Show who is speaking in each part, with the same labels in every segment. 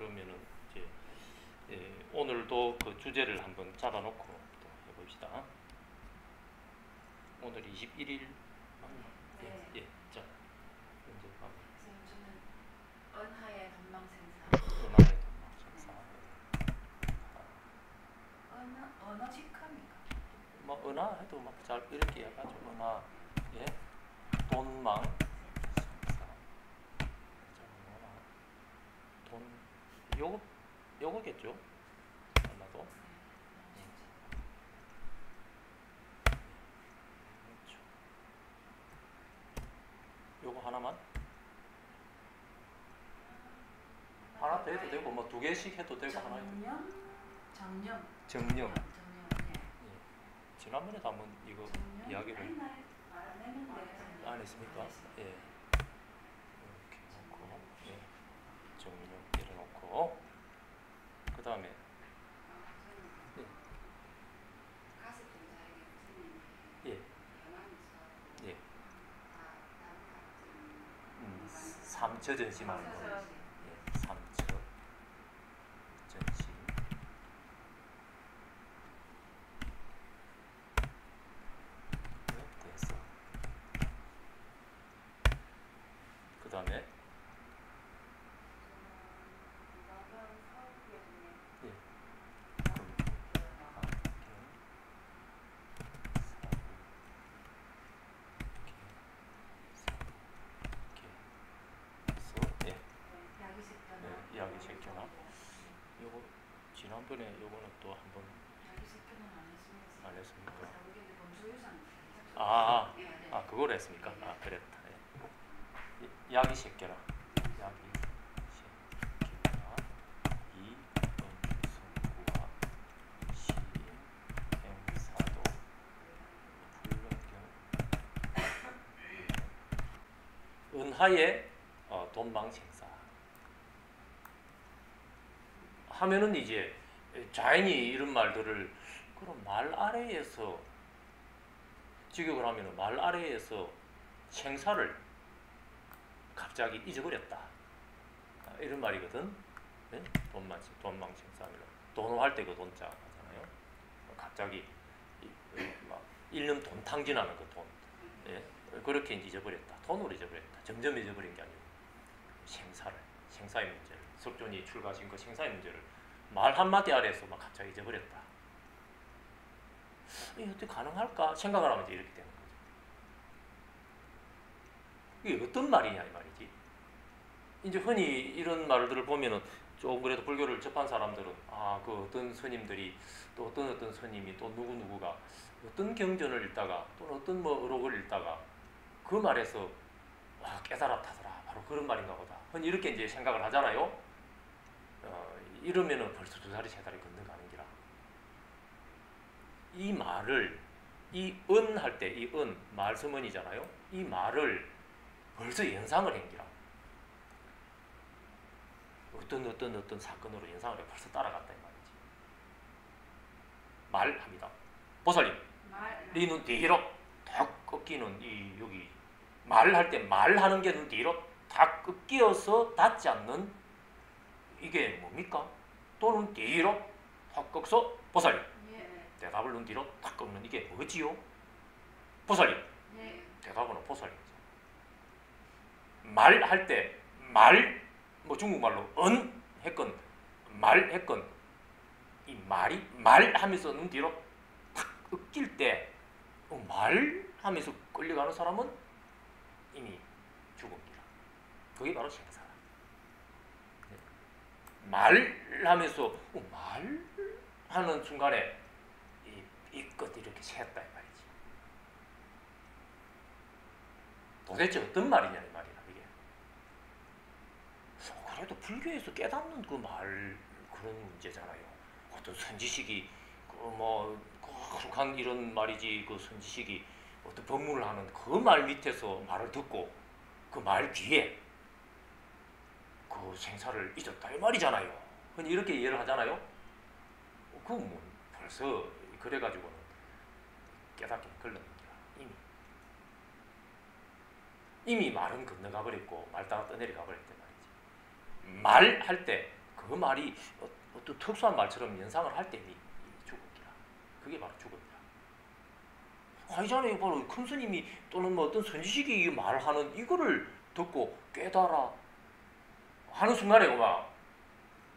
Speaker 1: 그러면은 이제 오늘도 그 주제를 한번 잡아놓고 또 해봅시다. 오늘 21일 맞나?
Speaker 2: 네.
Speaker 1: 예. 자, 현재 방.
Speaker 2: 저는 언하의 건망생사.
Speaker 1: 은하의 건망생사.
Speaker 2: 언어 직함인가?
Speaker 1: 뭐 은하 해도 막 잘 이렇게 해가지고 은하, 예, 돈망, 생사. 돈, 요거겠죠? 아마도. 그렇죠. 요거 하나만? 하나 더 해도 되고 뭐 두 개씩 해도 되고 하나 해도 되고. 정령.
Speaker 2: 예.
Speaker 1: 지난번에도 한번 이거 이야기를 안 했습니까? 예. 이렇게 놓고, 예. 정령 내려놓고, 그 다음에 예. 예. 삼처 전심하는 거. 예. 삼처 전심. 네, 됐어. 그 다음에 이야기 새끼나 요거 지난번에 요거는 또 한번 안 했습니까? 그걸 했습니까? 그랬다. 예. 이야기 새끼라. 이야기 새끼라. 이은승구와 시행사도 불변경 은하의 돈망생사 하면은 이제 자연히 이런 말들을 그럼 말 아래에서 직역을 하면은 말 아래에서 생사를 갑자기 잊어버렸다 이런 말이거든. 네? 돈망생사면 돈할 때 그 돈자 하잖아요. 갑자기 막 일념 돈탕진하는 그 돈. 예? 그렇게 잊어버렸다. 돈으로 잊어버렸다. 점점 잊어버린 게 아니고 생사의 문제를 석존이 출가하신 그 생사의 문제를 말 한마디 아래에서 막 갑자기 잊어버렸다. 이게 어떻게 가능할까 생각을 하면 이제 이렇게 되는 거죠. 이게 어떤 말이냐 이 말이지. 이제 흔히 이런 말들을 보면은 조금 그래도 불교를 접한 사람들은 그 어떤 스님들이 또 어떤 스님이 또 누구누구가 어떤 경전을 읽다가 또는 어떤 뭐 의록을 읽다가 그 말에서 깨달았다더라 바로 그런 말인가 보다. 흔히 이렇게 이제 생각을 하잖아요. 이러면은 벌써 2다리 3다리 건너가는 기라. 이 말을 이 은 할 때 이 은 말서문이잖아요. 이 말을 벌써 연상을 한기라. 어떤 사건으로 연상을 해 벌써 따라갔다 이 말이지. 말합니다. 보살님, 니는 뒤로 탁 꺾이는 이 여기 말할 때 말하는 게 눈 뒤로 탁 꺾여서 닿지 않는 이게 뭡니까? 또는 뒤로 탁 꺾어서 보살님. 대답을 눈 뒤로 탁 꺾는 이게 뭐지요? 보살님. 대답은 보살님이죠. 말할 때 뭐 중국말로 했건 말했건 이 말이 말하면서 눈 뒤로 탁 꺾일 때 말하면서 끌려가는 사람은 이미 죽음이라. 그게 바로 생사라. 말하면서 말하는 순간에 이것 이렇게 샜다 이 말이지. 도대체 어떤 말이냐 이 말이야 이게. 그래도 불교에서 깨닫는 그 말 그런 문제잖아요. 어떤 선지식이 거룩한 이런 말이지 그 선지식이 어떤 법문을 하는 그 말 밑에서 말을 듣고 그 말 뒤에 그 생사를 잊었다 이 말이잖아요. 흔히 이렇게 이해를 하잖아요. 그건 뭐 벌써 그래가지고는 깨닫기 걸렸는 거야. 이미 말은 건너가 버렸고 말 따라 떠내려가 버렸단 말이지. 말할 때 그 그 말이 어떤 특수한 말처럼 연상을 할 때니 죽음이라. 그게 바로 죽음이라. 아니잖아요. 바로 큰 스님이 또는 뭐 어떤 선지식이 말하는 이거를 듣고 깨달아 하는 순간에 막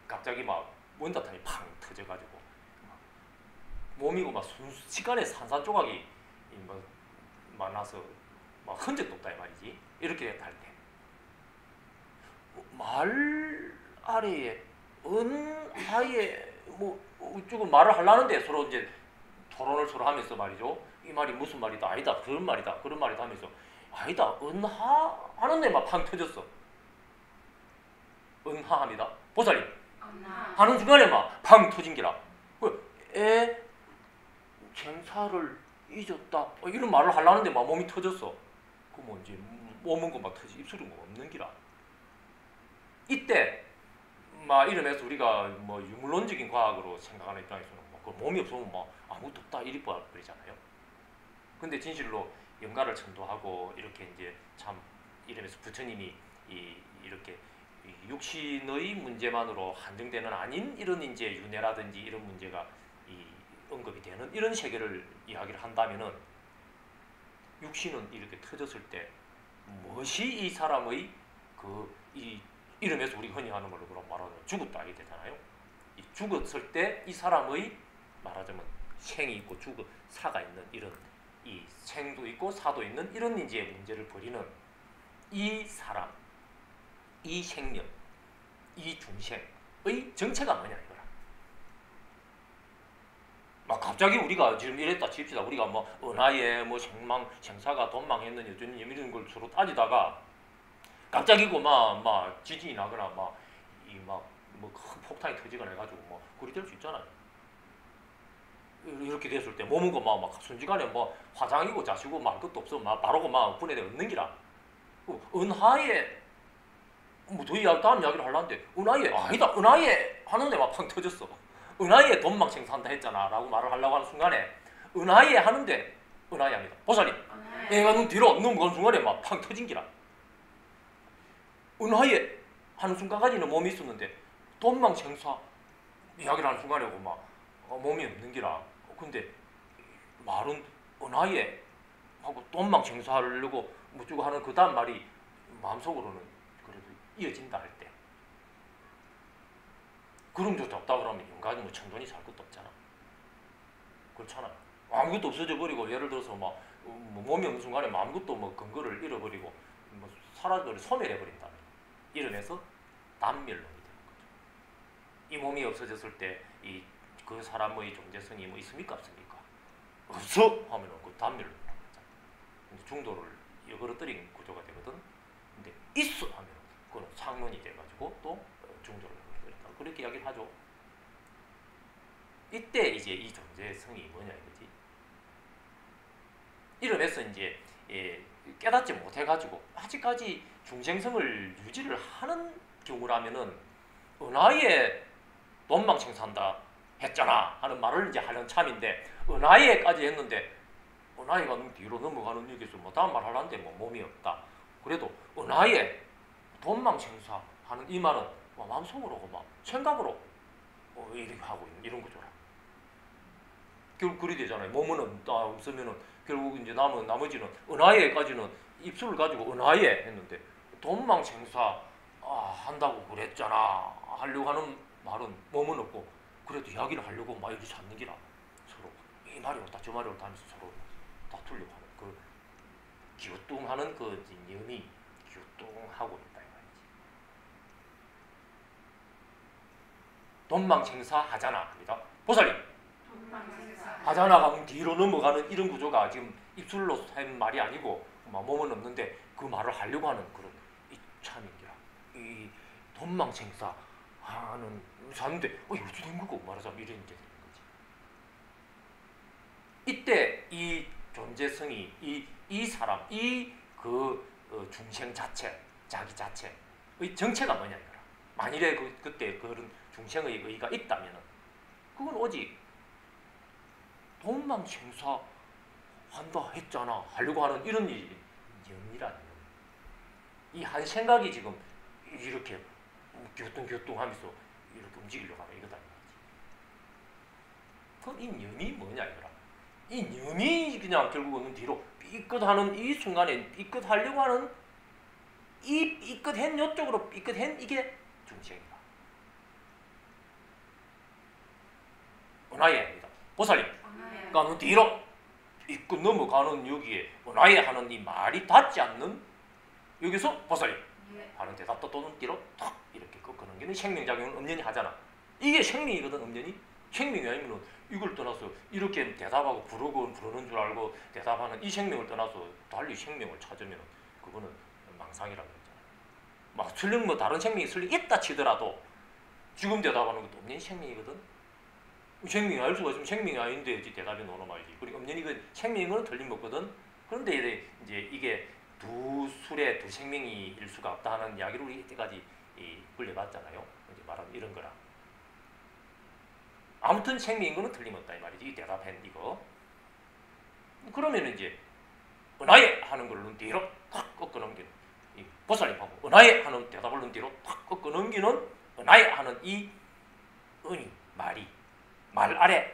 Speaker 1: 갑자기 막 원자탄이 팡 터져가지고 몸이고 막 순식간에 산산조각이 뭐 만나서 막 흔적도 없다 이 말이지. 이렇게 할 때 말 아래에 은하에 뭐 조금 말을 하려는데 서로 이제 토론을 서로 하면서 말이죠. 이 말이 무슨 말이다 아니다 그런 말이다 그런 말이다 하면서 아니다 은하 하는데 막 팡 터졌어. 은하합니다. 보살님 하는 순간에 막 팡 터진 기라. 에 생사를 잊었다 이런 말을 하려는데 막 몸이 터졌어. 그러면 이제 몸은 거 막 터지 입술은 거 없는 기라. 이때 막 이러면서 우리가 뭐 유물론적인 과학으로 생각하는 입장에서는 그 몸이 없으면 막 아무것도 없다 이리 버리잖아요. 근데 진실로 영가를 천도하고 이렇게 이제 참 이러면서 부처님이 이렇게 육신의 문제만으로 한정되는 아닌 이런 이제 윤회라든지 이런 문제가 언급이 되는 이런 세계를 이야기를 한다면은 육신은 이렇게 터졌을 때 무엇이 이 사람의 이름에서 우리가 흔히 하는 걸로 그럼 말하면 죽었다 이게 되잖아요. 이 죽었을 때 이 사람의 말하자면 생이 있고 사가 있는 이런 이 생도 있고 사도 있는 이런 이제 문제를 벌이는 이 사람, 이 생명, 이 중생의 정체가 뭐냐 이거라. 막 갑자기 우리가 지금 이랬다 칩시다. 우리가 뭐 은하에 뭐 생사가 돈망했느니 어쩌니 이런 걸 서로 따지다가 갑자기 막 지진이 나거나 뭐 큰 폭탄이 터지거나 해가지고 뭐 그리 될 수 있잖아요. 이렇게 됐을 때 몸은 막 순식간에 뭐 화장이고 자시고 말 것도 없어 막 바로고 막 분해돼 없는 기라. 은하에 뭐 더 다음 이야기를 하려는데 은하에 아니다 은하에 하는데 막 팡 터졌어. 은하에 돈막 생산다 했잖아 라고 말을 하려고 하는 순간에 은하에 하는데 은하에 아니다 보살님 애가 눈 뒤로 넘어가는 순간에 막 팡 터진 기라. 은하에 하는 순간까지는 몸이 있었는데 돈망생사 이야기를 하는 순간에 막 몸이 없는 기라. 근데 말은 은하에 하고 돈망생사하려고 뭐주고 하는 그 다음 말이 마음속으로는 그래도 이어진다 할 때 그럼도 없다 그러면 인간이 뭐 천돈이 살 것도 없잖아. 그렇잖아요. 아무것도 없어져 버리고 예를 들어서 막 몸이 없는 순간에 아무것도 뭐 근거를 잃어버리고 뭐 사라져버리고 소멸해 버린다. 이러면서 단멸론이 되는 거죠. 이 몸이 없어졌을 때 그 사람의 존재성이 뭐 있습니까 없습니까? 없어 하면은 그 단멸론이 되는 거죠. 중도를 역으로뜨린 구조가 되거든. 근데 있어 하면 그건 상론이 돼가지고 또 중도를 역으로뜨린다. 그렇게 이야기를 하죠. 이때 이제 이 존재성이 뭐냐 이거지. 이러면서 이제 깨닫지 못해가지고 아직까지 중생성을 유지를 하는 경우라면은 은하에 돈망생산다 했잖아 하는 말을 이제 하는 참인데 은하에까지 했는데 은하에가 뒤로 넘어가는 여기서 뭐 다음 말 하려는데 뭐 몸이 없다. 그래도 은하에 돈망생사 하는 이 말은 뭐 마음속으로 막 생각으로 이렇게 하고 있는 이런 거죠. 결국 그리 되잖아요. 몸은 없으면은 결국 이제 나머지는 은하에까지는 입술을 가지고 은하에 했는데 돈망생사 한다고 그랬잖아 하려고 하는 말은 몸은 없고 그래도 이야기를 하려고 막 이렇게 찾는 기라. 서로 이 말이 옳다 저 말이 옳다 하면서 서로 다투려고 하는 그 기우뚱하는 그 님이 기우뚱하고 있다 이 말이지. 돈망생사 하잖아 합니다. 보살님 하잖아가 뒤로 넘어가는 이런 구조가 지금 입술로 한 말이 아니고 몸은 없는데 그 말을 하려고 하는 그런 이 참인기라. 이 돈망생사 하는 사는데 이렇게 된 거고 말하자면 이런 게 되는 거지. 이때 이 존재성이 이 사람 중생 자체 자기 자체의 정체가 뭐냐 이거라. 만일에 그때 그런 중생의 의가 있다면은 그건 오직 돈망생사 한다 했잖아 하려고 하는 이런 연이라는 이 한 생각이 지금 이렇게 교뚱교뚱하면서 이렇게 움직이려고 하면 이거다. 그럼 이 념이 뭐냐 이거라. 이 념이 그냥 결국은 뒤로 삐끗하는 이 순간에 삐끗하려고 하는 이 삐끗한 요쪽으로 삐끗한 이게 중생이다. 은하예입니다. 보살님. 그러니까 눈 뒤로 삐끗 넘어가는 여기에 은하예 하는 이 말이 닿지 않는 여기서 보살님 하는 대답도 또는 뒤로 탁 이렇게 꺾는 게 생명작용을 엄연히 하잖아. 이게 생명이거든. 엄연히 생명이 아니면 이걸 떠나서 이렇게 대답하고 부르는 줄 알고 대답하는 이 생명을 떠나서 달리 생명을 찾으면 그거는 망상이라고 했잖아. 막 설령 뭐 다른 생명이 설령 있다 치더라도 지금 대답하는 것도 엄연히 생명이거든. 생명이 알 수가 있으면 생명이 아닌데 대답이 나오는 말이지. 그리고 엄연히 그 생명인 건 틀림없거든. 그런데 이제 이게 두 술에 두 생명이 일 수가 없다 하는 이야기를 우리 이때까지 불려봤잖아요. 이제 말하는 이런 거라. 아무튼 생명인 거는 틀림없다 이 말이지. 이 대답한 이거. 그러면 이제 은하예 하는 걸 눈 뒤로 탁 꺾어 넘기는 이 보살님하고 은하예 하는 대답을 눈 뒤로 탁 꺾어 넘기는 은하예 하는 이 은이 말이 말 아래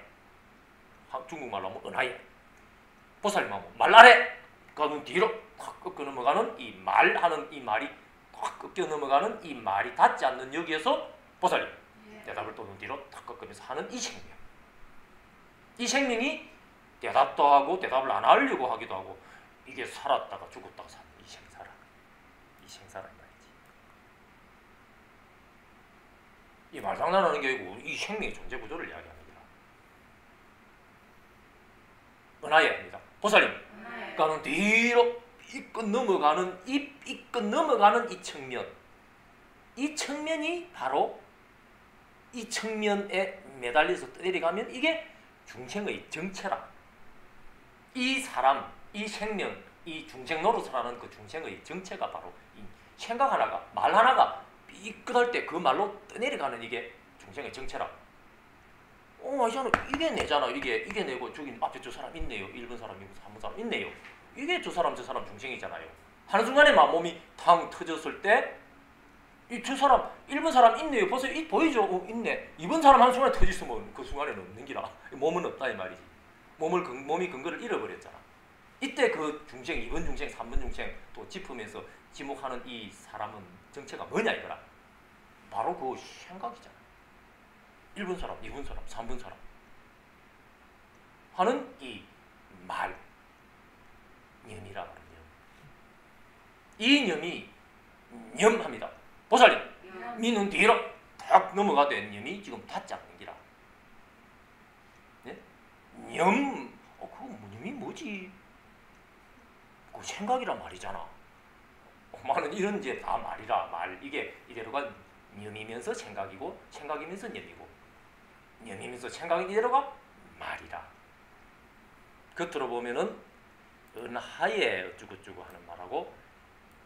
Speaker 1: 중국말로 하면 은하예 보살님하고 말 아래가 눈 뒤로 탁 꺾어 넘어가는 이 말하는 이 말이 탁 꺾여 넘어가는 이 말이 닿지 않는 여기에서 보살님 대답을 또 눈 뒤로 탁 꺾으면서 하는 이 생명. 이 생명이 대답도 하고 대답을 안 하려고 하기도 하고 이게 살았다가 죽었다가 사는 이 생사라. 이 생사라 이 말이지. 이 말장난하는 게 아니고 이 생명의 존재 구조를 이야기하는 거야. 은하예입니다. 보살님. 그러니까 뒤로 삐끗 넘어가는 이 측면. 이 측면이 바로 이 측면에 매달려서 내려가면 이게 중생의 정체라. 이 사람, 이 생명, 이 중생 노릇을 하는 그 중생의 정체가 바로 이 생각 하나가, 말 하나가 삐끗할 때 그 말로 떠내려가는 이게 중생의 정체라. 아니잖아. 이게 내잖아. 이게 내고 저기 앞에 저 사람 있네요. 1번 사람, 2번 사람, 3번 사람 있네요. 이게 저 사람 중생이잖아요. 하는 순간에 몸이 탕 터졌을 때 저 사람 1번 사람 있네요. 벌써 보이죠? 있네. 2번 사람 한 순간에 터졌으면 그 순간에는 없는 기라. 몸은 없다 이 말이지. 몸이 근거를 잃어버렸잖아. 이때 그 중생, 2번 중생, 3번 중생 또 짚으면서 지목하는 이 사람은 정체가 뭐냐 이거라. 바로 그 생각이잖아. 1번 사람, 2번 사람, 3번 사람 하는 이 말, 념이라 말이에요. 이 념이 념합니다. 보살님, 미는 뒤로 탁 넘어가된 념이 지금 닿지 않는 기라. 네? 념, 그거 념이 뭐지? 그 생각이란 말이잖아. 많은 이런 이제 다 말이라 말. 이게 이대로가 념이면서 생각이고 생각이면서 념이고 념이면서 생각이 이대로가 말이라. 겉으로 보면은 은하에 어쩌고저쩌고 하는 말하고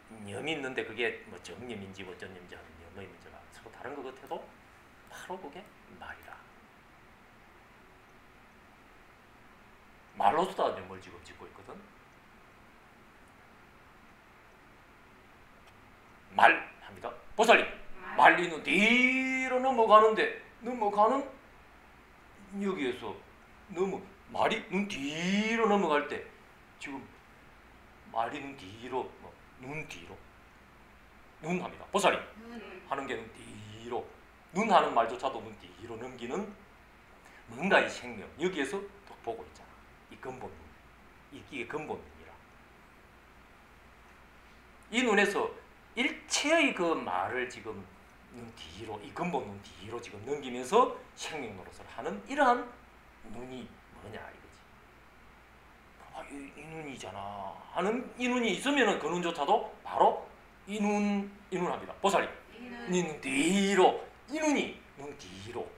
Speaker 1: 념이 있는데 그게 뭐 정념인지 뭐 전념인지 하는 념인지가 서로 다른 것 같아도 바로 그게 말이라. 말로서 다 념을 지금 짓고 있거든. 말합니다. 보살님, 말리는 뒤로 넘어가는 여기에서 말이 눈 뒤로 넘어갈 때 지금 말이 눈 뒤로 눈 뒤로 눈 합니다. 보살님 하는 게 눈 뒤로 눈 하는 말조차도 눈 뒤로 넘기는 뭔가의 생명 여기에서 또 보고 있잖아. 이 근본 눈 이게 근본 눈이라. 이 눈에서 일체의 그 말을 지금 눈 뒤로 이 근본 눈 뒤로 지금 넘기면서 생명 노릇을 하는 이러한 눈이 뭐냐 이거지. 이 눈이잖아 하는 이 눈이 있으면은 그 눈조차도 바로 이 눈합니다. 보살님 이 눈 뒤로 이 눈이 눈 뒤로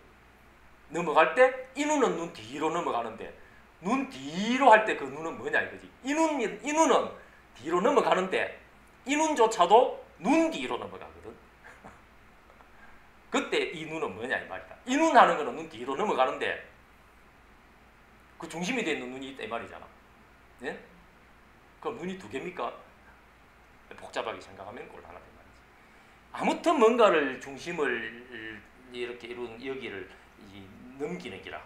Speaker 1: 넘어갈 때 이 눈은 눈 뒤로 넘어가는데 눈 뒤로 할 때 그 눈은 뭐냐 이거지. 이 눈은 뒤로 넘어가는데 이 눈조차도 눈 뒤로 넘어가거든. 그때 이 눈은 뭐냐 이 말이다. 이 눈 하는 거는 눈 뒤로 넘어가는데 그 중심이 되어 있는 눈이 있다 이 말이잖아. 네? 그럼 눈이 두 개입니까? 복잡하게 생각하면 곤란하단 말이지. 아무튼 뭔가를 중심을 이렇게 이런 여기를 넘기는 기라.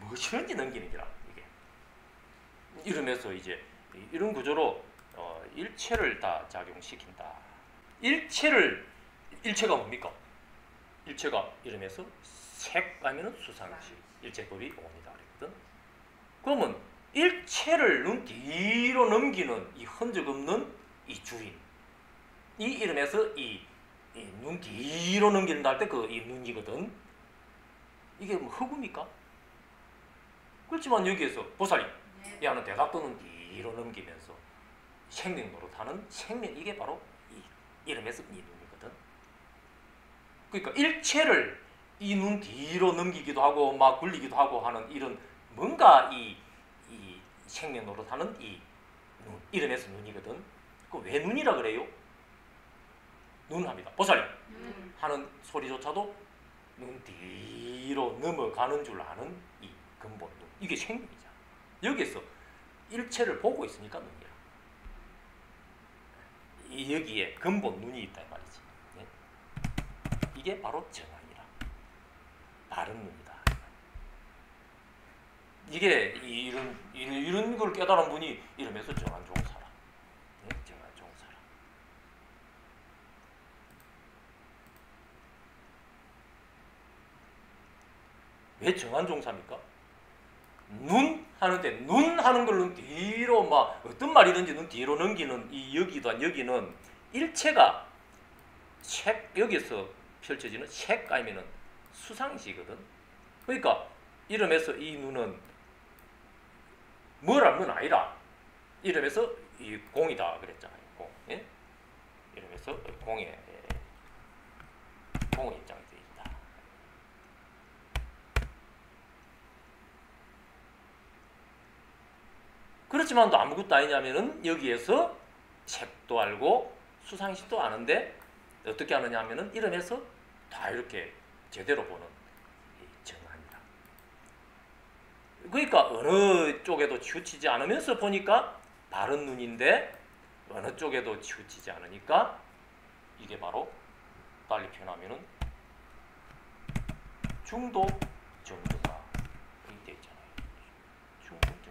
Speaker 1: 무엇이든지 넘기는 기라. 이게 이러면서 이제 이런 구조로 일체를 다 작용시킨다. 일체가 뭡니까? 일체가 이러면서 색 하면은 수상식 일체법이 오온이다 그랬거든. 그러면 일체를 눈 뒤로 넘기는 이 흔적 없는 이 주인, 이 이름에서 이 눈 뒤로 넘긴다 할 때 그 이 눈이거든. 이게 뭐 허구입니까? 그렇지만 여기에서 보살이 야는 대각도 눈 뒤로 넘기면서 생명 노릇하는 생명, 이게 바로 이 이름에서 이 눈이거든. 그러니까 일체를 이 눈 뒤로 넘기기도 하고 막 굴리기도 하고 하는 이런 뭔가 이 생명 노릇하는 이 눈, 이름에서 눈이거든. 그 왜 눈이라 그래요? 눈합니다. 보살이 하는 소리조차도 눈 뒤로 넘어가는 줄 아는 이 근본 눈, 이게 생명이잖아. 여기에서 일체를 보고 있으니까 눈이야. 여기에 근본 눈이 있다 이 말이지. 네? 이게 바로 정안이라, 바른 눈이다. 이게 이런 걸 깨달은 분이 이러면서 정안종사라. 네? 정안종사라. 왜 정안종사입니까? 눈 하는데 눈 하는 걸 눈 뒤로 막 어떤 말이든지 눈 뒤로 넘기는 이 여기는 일체가 색, 여기서 펼쳐지는 색 아니면은 수상시거든. 그러니까 이러면서 이 눈은 뭐라는 건 아니라 이러면서 이 공이다 그랬잖아요. 공. 예? 이러면서 공의 입장이 되어 있다. 그렇지만 또 아무것도 아니냐면은 여기에서 색도 알고 수상식도 아는데 어떻게 하느냐 하면은 이러면서 다 이렇게 제대로 보는 정안이다. 그러니까 어느 쪽에도 치우치지 않으면서 보니까 바른 눈인데 어느 쪽에도 치우치지 않으니까 이게 바로 빨리 표현하면은 중도 정도가 되어 있잖아요. 중도 정도.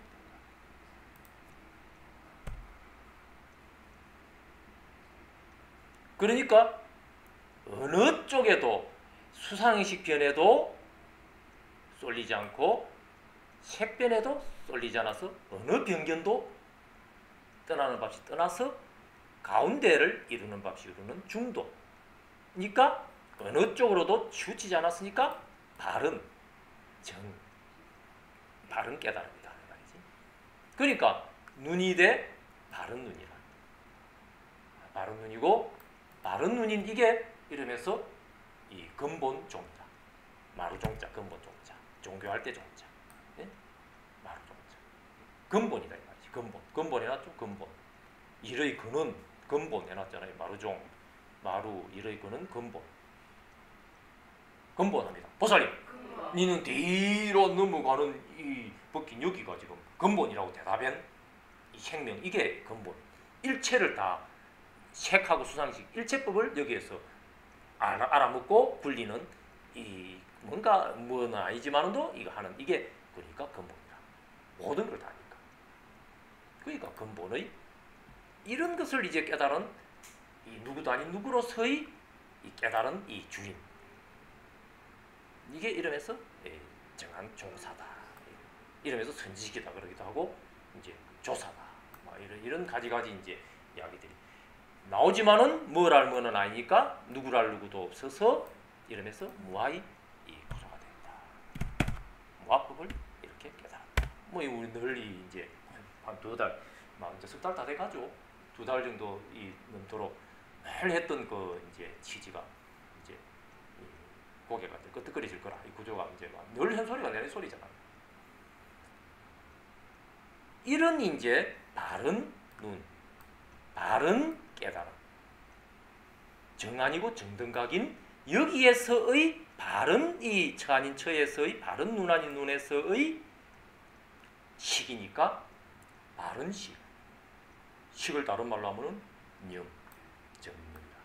Speaker 1: 그러니까 어느 쪽에도 수상식 변에도 쏠리지 않고 색변에도 쏠리지 않아서 어느 변견도 떠나는 밥이 떠나서 가운데를 이루는 밥이 이루는 중도. 그러니까 어느 쪽으로도 치우치지 않았으니까 바른 바른 깨달음이다 말이지. 그러니까 눈이 돼 바른 눈이라. 바른 눈이고 바른 눈인 이게 이러면서 이 근본 종이다. 마루종자, 근본 종자. 종교할 때 종자. 예? 마루종자. 근본이다 이 말이지. 근본 해놨죠. 근본. 일의 근은 근본 해놨잖아요. 마루종. 마루 일의 근은 근본. 근본합니다. 보살님, 니는 뒤로 넘어가는 이 벗긴 여기가 지금 근본이라고 대답한 이 생명, 이게 근본. 일체를 다 색하고 수상식 일체법을 여기에서 알아먹고 굴리는 이 뭔가 뭐는 아니지만도 이거 하는 이게 그러니까 근본이다. 모든 걸 다 하니까. 그러니까 근본의 이런 것을 이제 깨달은 이 누구도 아닌 누구로서의 이 깨달은 이 주인. 이게 이러면서 정한 종사다. 이러면서 선지식이다 그러기도 하고 이제 조사다. 뭐 이런 가지가지 이제 이야기들이 나오지만은 뭐랄 뭐는 아니니까 누구랄 누구도 없어서 이러면서 무아의 이 구조가 된다. 무아법을 이렇게 깨달았다. 뭐 우리 널리 이제 한 2달, 막 이제 석 달 다 돼가죠. 2달 정도 이 넘도록 매일 했던 그 이제 취지가 이제 고개가 끄떡거려질 거라. 이 구조가 이제 늘 한 소리가 내 소리잖아요. 이런 이제 바른 눈, 바른 깨달음, 정안이고 정등각인 여기에서의 바른 이 처 아닌 처에서의 바른 눈 아닌 눈에서의 식이니까 바른 식. 식을 다른 말로 하면은 념, 정념이다.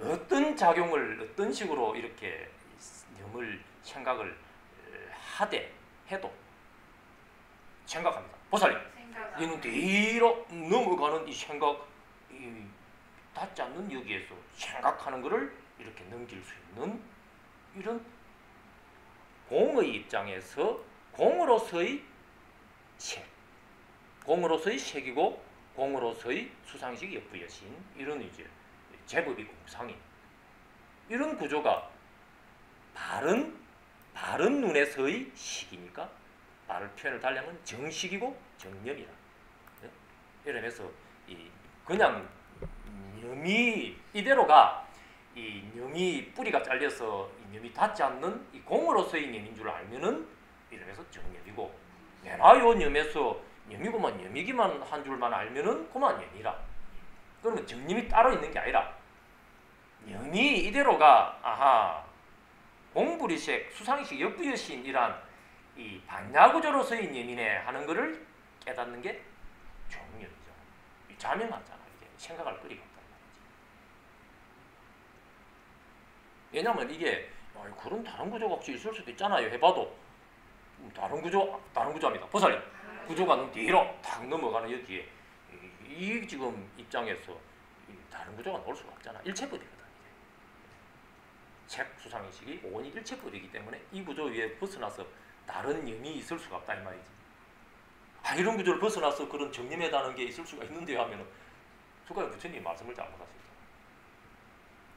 Speaker 1: 어떤 작용을 어떤 식으로 이렇게 염을 생각을 하되 해도 생각합니다. 보살님, 이는 뒤로 넘어가는 이 생각, 이 닿지 않는 여기에서 생각하는 것을 이렇게 넘길 수 있는 이런 공의 입장에서 공으로서의 책, 공으로서의 책이고 공으로서의 수상식 역부여신, 이런 이제 제법이 공상인 이런 구조가 바른 눈에서의 식이니까 바를 표현을 달리하면 정식이고 정념이라. 이러면서 이 그냥 념이 이대로가 이 념이 뿌리가 잘려서 이 념이 닿지 않는 이 공으로서의 념인 줄 알면은 이러면서 정념이고, 내가 요 념에서 념이고만 념이기만 한 줄만 알면은 그만 념이라. 그러면 정념이 따로 있는 게 아니라 념이 이대로가 아하 공불이식 수상식 역부여신이란 이 반야구조로서의 념이네 하는 것을 깨닫는 게 정념이죠. 자명하잖아. 이게 생각할 거리가 없다. 왜냐면 이게 그런 다른 구조가 혹시 있을 수도 있잖아요. 해봐도 다른 구조입니다. 보살님, 구조가 뒤로 탁 넘어가는 여기에 이 지금 입장에서 다른 구조가 나올 수가 없잖아. 일체법이거든. 책 수상의식이 오온이 일체법이기 때문에 이 구조 위에 벗어나서 다른 영이 있을 수가 없다 이 말이지. 이런 구조를 벗어나서 그런 정념에다는 게 있을 수가 있는데요 하면은 수가의 부처님 말씀을 잘못하셨죠.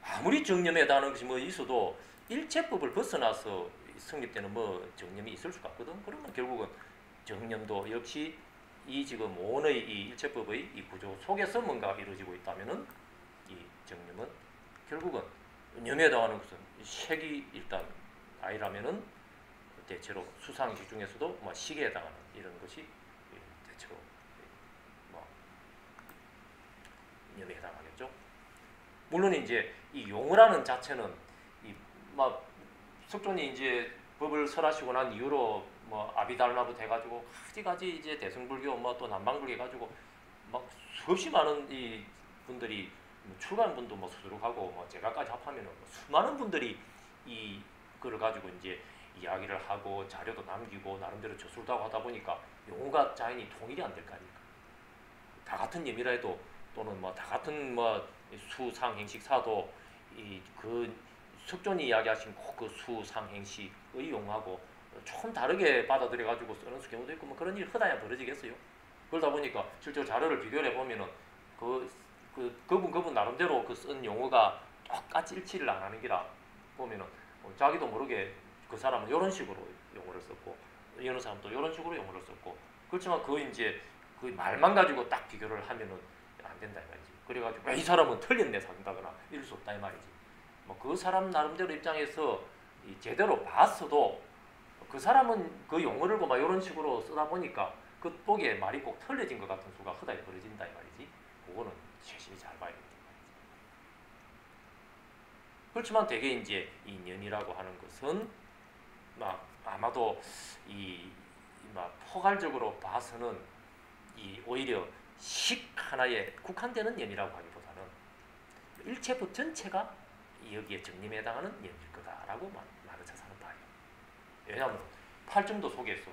Speaker 1: 아무리 정념에다는 것이 뭐 있어도 일체법을 벗어나서 성립되는 뭐 정념이 있을 수가 없거든. 그러면 결국은 정념도 역시 이 지금 오온의 이 일체법의 이 구조 속에서 뭔가가 이루어지고 있다면은 이 정념은 결국은 념에 해당하는 것은 색이 일단 아니라면은 대체로 수상식 중에서도 뭐 식에 해당하는 이런 것이 대체로 뭐 념에 해당하겠죠. 물론 이제 이 용어라는 자체는 이 막 석존이 이제 법을 설하시고 난 이후로 뭐 아비달라부터 해가지고 가지가지 이제 대승불교 뭐 또 남방불교 해가지고 막 수없이 많은 이 분들이 출간 분도 뭐 수두룩하고 뭐 제가까지 합하면은 뭐 수많은 분들이 이 그걸 가지고 이제 이야기를 하고 자료도 남기고 나름대로 저술도 하고 하다 보니까 용어가 자연히 통일이 안 될 거 아닙니까? 다 같은 의미라 해도 또는 뭐 다 같은 뭐 수상행식 사도 이 그 석존이 이야기하신 그 수상행식의 용어하고 좀 다르게 받아들여 가지고 쓰는 경우도 있고 뭐 그런 일이 허다야 벌어지겠어요. 그러다 보니까 실제로 자료를 비교를 해보면은 그분 나름대로 그 쓴 용어가 똑같이 일치를 안 하는 기라 보면은 자기도 모르게 그 사람은 이런 식으로 용어를 썼고 이런 사람도 이런 식으로 용어를 썼고, 그렇지만 그 이제 그 말만 가지고 딱 비교를 하면은 안 된다 이 말이지. 그래가지고 이 사람은 틀렸네 산다거나 이럴 수 없다 이 말이지. 뭐 그 사람 나름대로 입장에서 제대로 봤어도 그 사람은 그 용어를 막 이런 식으로 쓰다 보니까 그 보기에 말이 꼭 틀려진 것 같은 수가 허다히 벌어진다 이 말이지. 그거는 세심히 잘 봐야 된다. 그렇지만 대개 이제 이 년이라고 하는 것은 막 아마도 막 포괄적으로 봐서는 이 오히려 식 하나에 국한되는 년이라고 하기보다는 일체법 전체가 여기에 정림에 해당하는 년일 거다라고 많은 자사는 봐요. 왜냐하면 팔정도 속에서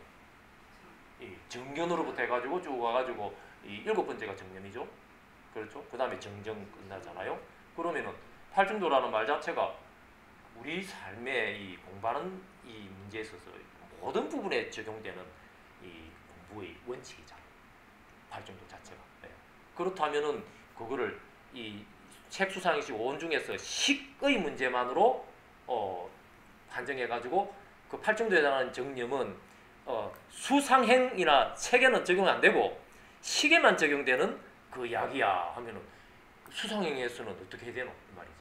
Speaker 1: 이 정견으로부터 해가지고 쭉 와가지고 이 7번째가 정념이죠. 그렇죠? 그 다음에 정정 끝나잖아요. 그러면은 팔정도라는 말 자체가 우리 삶의 이 공부하는 이 문제에 있어서 모든 부분에 적용되는 이 공부의 원칙이잖아요. 팔정도 자체가. 네. 그렇다면은 그거를 이 책수상식 오온 중에서 식의 문제만으로 한정해가지고 그 팔정도에 해당하는 정념은 수상행이나 책에는 적용 안 되고 식에만 적용되는 그 약이야 하면은 수상행에서는 어떻게 해야 되노 이 말이지.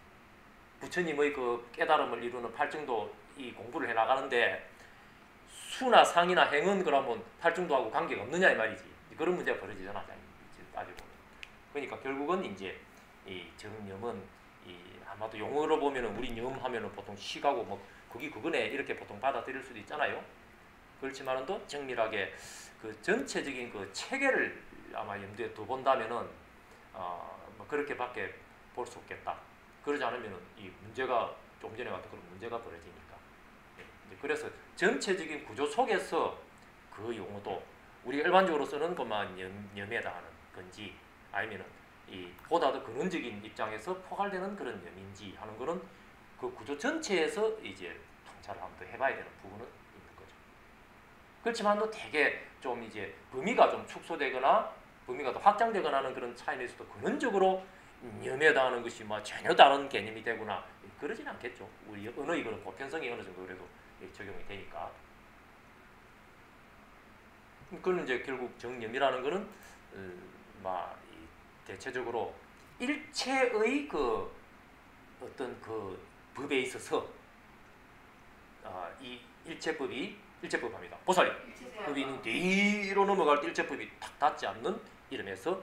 Speaker 1: 부처님의 그 깨달음을 이루는 팔정도 이 공부를 해 나가는데 수나 상이나 행은 그러면 팔정도하고 관계가 없느냐 이 말이지. 그런 문제가 벌어지잖아 따지고. 그러니까 결국은 이제 이 정념은 아마도 용어로 보면은 우리 념하면은 보통 식하고 뭐 그거네 이렇게 보통 받아들일 수도 있잖아요. 그렇지만은 또 정밀하게 그 전체적인 그 체계를 아마 염두에 두 본다면은 뭐 그렇게밖에 볼 수 없겠다. 그러지 않으면 이 문제가 좀 전에 같은 그런 문제가 벌어지니까. 그래서 전체적인 구조 속에서 그 용어도 우리가 일반적으로 쓰는 것만 염에 해당하는 건지 아니면 이 보다 더 근원적인 입장에서 포괄되는 그런 염인지 하는 거는 그 구조 전체에서 이제 통찰을 한번 더 해봐야 되는 부분은 있는 거죠. 그렇지만도 되게 좀 이제 범위가 좀 축소되거나 범위가 더 확장되거나 하는 그런 차이에서도 근원적으로 염에 해당하는 것이 뭐 전혀 다른 개념이 되거나 그러진 않겠죠. 우리 언어의 그런 보편성이 어느 정도 그래도 적용이 되니까. 그는 이제 결국 정염이라는 거는 대체적으로 일체의 그 어떤 그 법에 있어서 이 일체법합니다. 보살이 법이 뒤로 넘어갈 때 일체법이 탁 닿지 않는 이름에서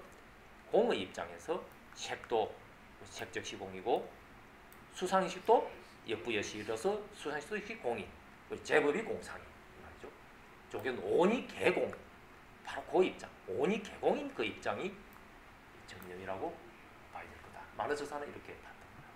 Speaker 1: 공의 입장에서 색도 색적 시공이고 수상식도 역부여시라서 수상식도 공인, 제법이 공상인 말이죠. 저게 온이 개공, 바로 그 입장, 온이 개공인 그 입장이 정념이라고 봐야 될 거다. 많은 저사는 이렇게 판단합니다.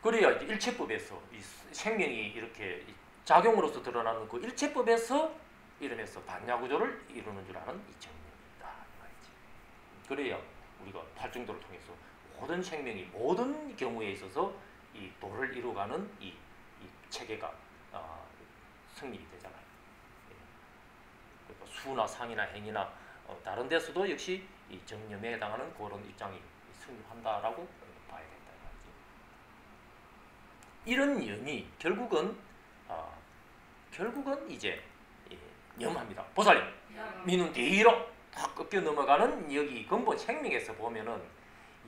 Speaker 1: 그래야 이제 일체법에서 이 생명이 이렇게 작용으로서 드러나는 그 일체법에서 이름에서 반야구조를 이루는 줄 아는 이 정념이다 말이지. 그래야 우리가 팔중도를 통해서 모든 생명이 모든 경우에 있어서 이 도를 이루어가는 이 체계가 성립이 되잖아요. 그러니까 수나 상이나 행이나 다른 데서도 역시 이 정념에 해당하는 그런 입장이 성립한다라고 봐야 된다 말이지. 이런 염이 결국은 이제 염합니다. 보살님, 미는 뒤로 탁 꺾여 넘어가는 여기 근본 생명에서 보면은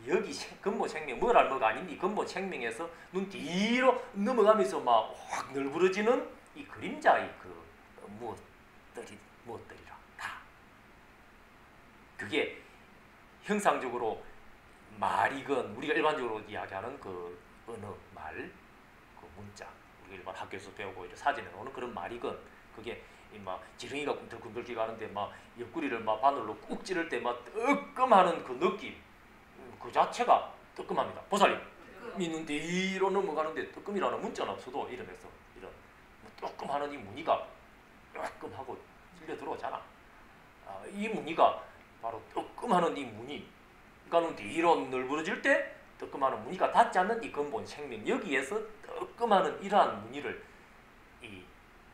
Speaker 1: 여기 근본 생명 뭐랄 뭐가 아닌 이 근본 생명에서 눈 뒤로 넘어가면서 막 확 널브러지는 이 그림자의 그 무엇들이라 다 그게 형상적으로 말이건 우리가 일반적으로 이야기하는 그 언어 말, 그 문자 우리가 일반 학교에서 배우고 이제 사진에 나오는 그런 말이건 그게 막 지렁이가 꿈틀꿈틀 기가는데 막 옆구리를 막 바늘로 꾹 찌를 때 막 뜨끔하는 그 느낌 그 자체가 뜨끔합니다. 보살님, 미는 뒤로 넘어가는데 뜨끔이라는 문자는 없어도 이러면서 이런 뜨끔하는 이 무늬가 뜨끔하고 찔려 들어오잖아. 이 무늬가 바로 뜨끔하는 이 무늬. 그러니까 뒤로 널브러질 때 뜨끔하는 무늬가 닿지 않는 이 근본 생명 여기에서 뜨끔하는 이러한 무늬를 이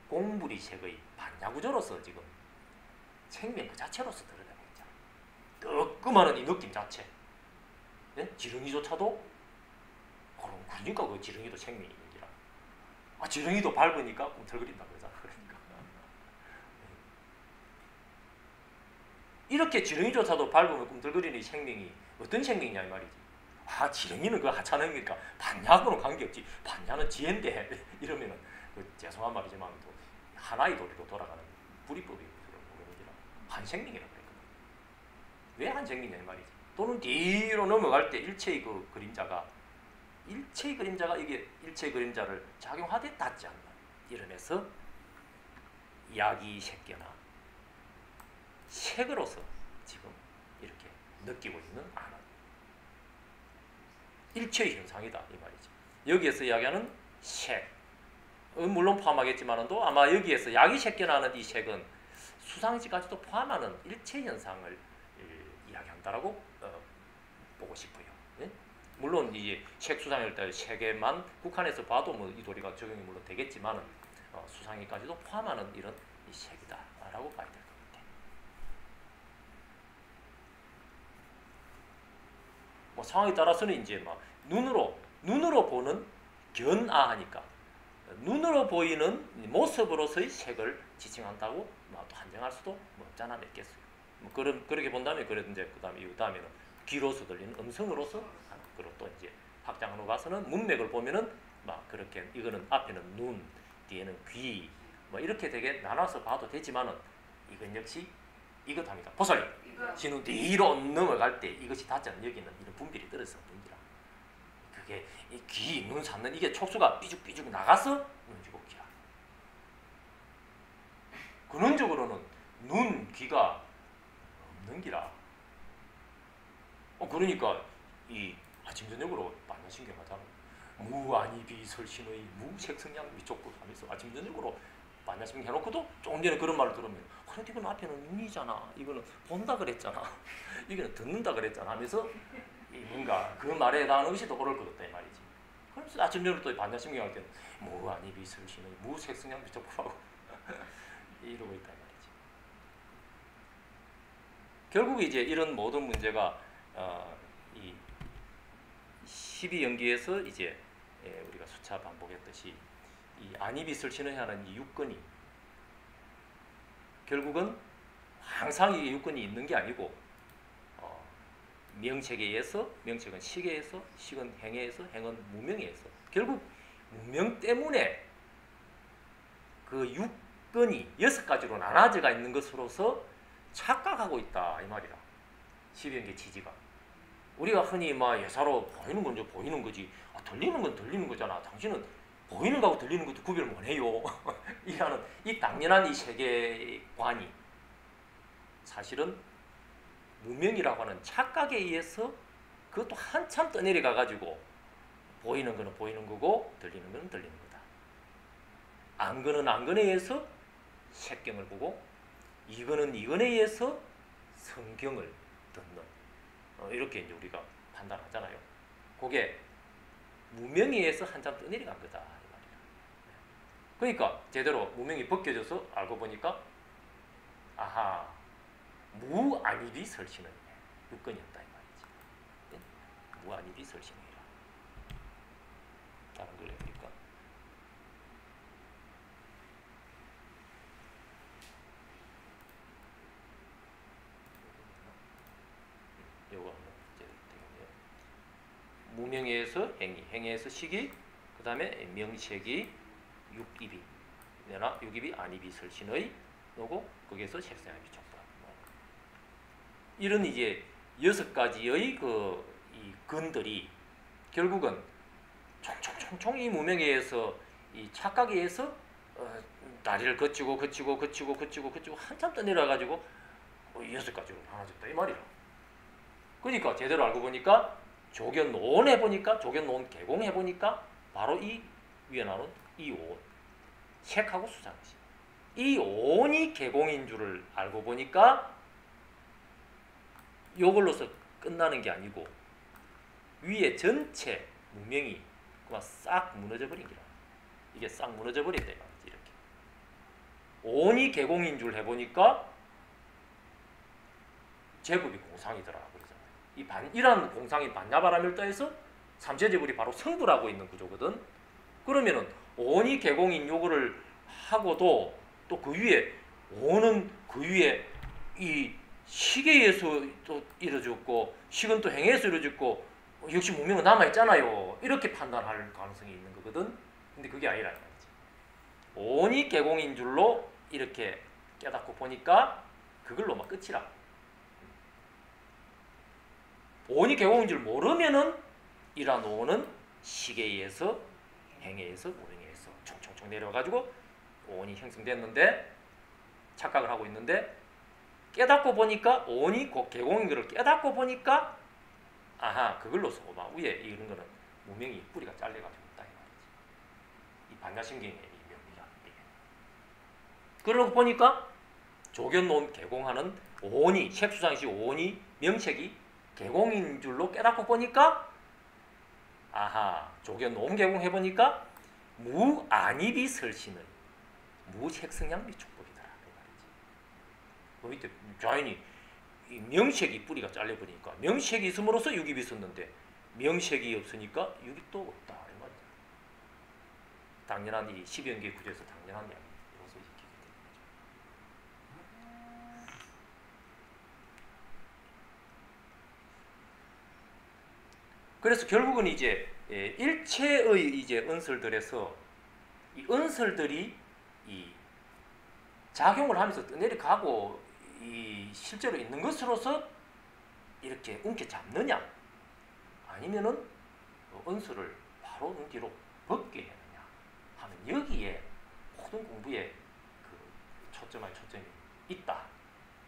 Speaker 1: 공부리색의 반야구조로서 지금 생명 그 자체로서 드러내고 있잖아. 뜨끔하는 이 느낌 자체. 네? 지렁이조차도 그러니까 그 지렁이도 생명이 있는지라. 지렁이도 밟으니까 꿈틀거린다 그러잖아. 그러니까 이렇게 지렁이조차도 밟으면 꿈틀거리는 이 생명이 어떤 생명이냐 이 말이지. 지렁이는 그 하찮으니까 반야하고는 관계없지. 반야는 지혜인데 이러면은 죄송한 말이지만 또 하나의 도리로 돌아가는 불이법이 모르는지라 한 생명이라고 그랬거든. 왜 한 생명이냐 이 말이지. 또는 뒤로 넘어갈 때 일체의 그 그림자가 이게 일체의 그림자를 작용하되 닿지 않는 이름에서 약이 새겨나 색으로서 지금 이렇게 느끼고 있는 아는 일체의 현상이다 이 말이지. 여기에서 이야기하는 색 물론 포함하겠지만도 아마 여기에서 약이 새겨나는 이 색은 수상지까지도 포함하는 일체 현상을 이야기한다라고 보고 싶어요. 예? 물론 이제 색수상일 때 세계만 국한에서 봐도 뭐 이 도리가 적용이 물론 되겠지만은 수상이까지도 포함하는 이런 이 색이다라고 봐야 될 것 같아. 뭐 상황에 따라서는 이제 막 눈으로 보는 견아하니까 눈으로 보이는 모습으로서의 색을 지칭한다고 또 한정할 수도 없잖아 냈겠어요. 뭐 그렇게 본다면 그래도 이제 그다음에는 귀로서 들리는 음성으로서 그리고 또 이제 확장으로 가서는 문맥을 보면은 막 그렇게 이거는 앞에는 눈, 뒤에는 귀, 뭐 이렇게 되게 나눠서 봐도 되지만은 이건 역시 이것합니다. 보살님, 진우 뒤로 넘어갈 때 이것이 닿지 않는 여기는 이런 분별이 떨어져서 문제라. 그게 이 귀, 눈 삼는 이게 촉수가 삐죽삐죽 나가서 눈지곡기야. 근원적으로는 눈, 귀가 없는 기라. 그러니까 이 아침 저녁으로 반야신경하잖아요. 무아니비설신의 무색성양 위촉부 하면서 아침 저녁으로 반야신경 해놓고도 조금 전에 그런 말을 들으면 그래도 이건 앞에는 눈이잖아, 이거는 본다 그랬잖아, 이거는 듣는다 그랬잖아 하면서 뭔가 그 말에 대한 의식도 오를 것 같다 이 말이지. 그래서 아침 저녁으로 또 반야신경 할 때는 무아니비설신의 무색성양 위촉부라고 이러고 있다 이 말이지. 결국 이제 이런 모든 문제가 이 12연기에서 이제 우리가 수차 반복했듯이 이 안이비설신을 하는 이 육근이 결국은 항상 이 육근이 있는 게 아니고 명책에 의해서, 명책은 식에 의해서, 식은 행에 의해서, 행은 무명에 의해서 결국 무명 때문에 그 육근이 6가지로 나눠져가 있는 것으로서 착각하고 있다 이 말이라. 12연계 취지가 우리가 흔히 막 예사로 보이는 건 이제 보이는 거지, 들리는 건 들리는 거잖아, 당신은 보이는 거하고 들리는 것도 구별 못해요 이라는 이 당연한 이 세계관이 사실은 무명이라고 하는 착각에 의해서 그것도 한참 떠내려가 가지고 보이는 거는 보이는 거고 들리는 거는 들리는 거다. 안건은 안건에 의해서 색경을 보고 이거는 이건에 의해서 성경을 듣는 이렇게 이제 우리가 판단하잖아요. 그게 무명에 의해서 한참 떠내려간 거다 이 말이야. 그러니까 제대로 무명이 벗겨져서 알고 보니까 아하 무아니비 설신은 육건이었다 이 말이지. 무아니비 설신이라. 다른 걸 해볼까? 요거 한번 이제 되겠네요. 무명에서 행위, 행위에서 식이, 그 다음에 명식이 육입이, 내나 육입이 아니비 설신의 노고 거기에서 색상이 촉다. 이런 이제 6가지의 이 근들이 결국은 총총총총 이 무명에 의해서 이 착각에 의해서 다리를 거치고 한참 떠내려 가지고 6가지로 나눠졌다 이 말이라. 그러니까 제대로 알고 보니까 조견노원 해보니까 조견노원 개공해보니까 바로 이 위에 나오는 이 오온 색하고 수상시 이 오온이 개공인 줄을 알고 보니까 요걸로서 끝나는 게 아니고 위에 전체 무명이 그만 싹 무너져 버린 게라. 이게 싹 무너져 버린다 이 말이지. 이렇게 오온이 개공인 줄 해보니까 제곱이 공상이더라 그러잖아요. 이러한 공상이 반야바라밀다에서 삼체제곱이 바로 성불하고 있는 구조거든. 그러면은 오온이 개공인 요거를 하고도 또 그 위에 오온은 그 위에 이 식에 의해서 또 이루어졌고 식은 또 행에 의해서 이루어졌고 역시 무명은 남아있잖아요. 이렇게 판단할 가능성이 있는 거거든. 근데 그게 아니라 말이지. 오온이 개공인 줄로 이렇게 깨닫고 보니까 그걸로 막 끝이라. 오온이 개공인 줄 모르면은 이러한 오온은 식에 의해서 행에 의해서 무명에 의해서 총총총 내려가지고 오온이 형성됐는데 착각을 하고 있는데 깨닫고 보니까 오온이 곧 개공인 것을 깨닫고 보니까 아하 그걸로서 막 위에 이런 거는 무명이 뿌리가 잘려가지고 있다 이 말이지. 이 반야신경의 이 명리가. 그러고 보니까 조견노원 개공하는 오온이 색수상시 오온이 명색이 개공인 줄로 깨닫고 보니까 아하 조견노원 개공해보니까 무아니비 설신의 무색성양 미촉법이다 이 말이지. 그 밑에 자연히 이 명색이 뿌리가 잘려버리니까 명색이 있음으로써 육입이 있었는데 명색이 없으니까 육이 또 없다 이 말이죠. 당연한 이 12연계 구조에서 당연한 이야기로서 이렇게 되는 거죠. 그래서 결국은 이제 일체의 이제 은설들에서 이 은설들이 이 작용을 하면서 떠내려가고 이 실제로 있는 것으로서 이렇게 움켜잡느냐 아니면은 은설을 바로 눈 뒤로 벗게 하느냐 하는 여기에 모든 공부에 그 초점이 있다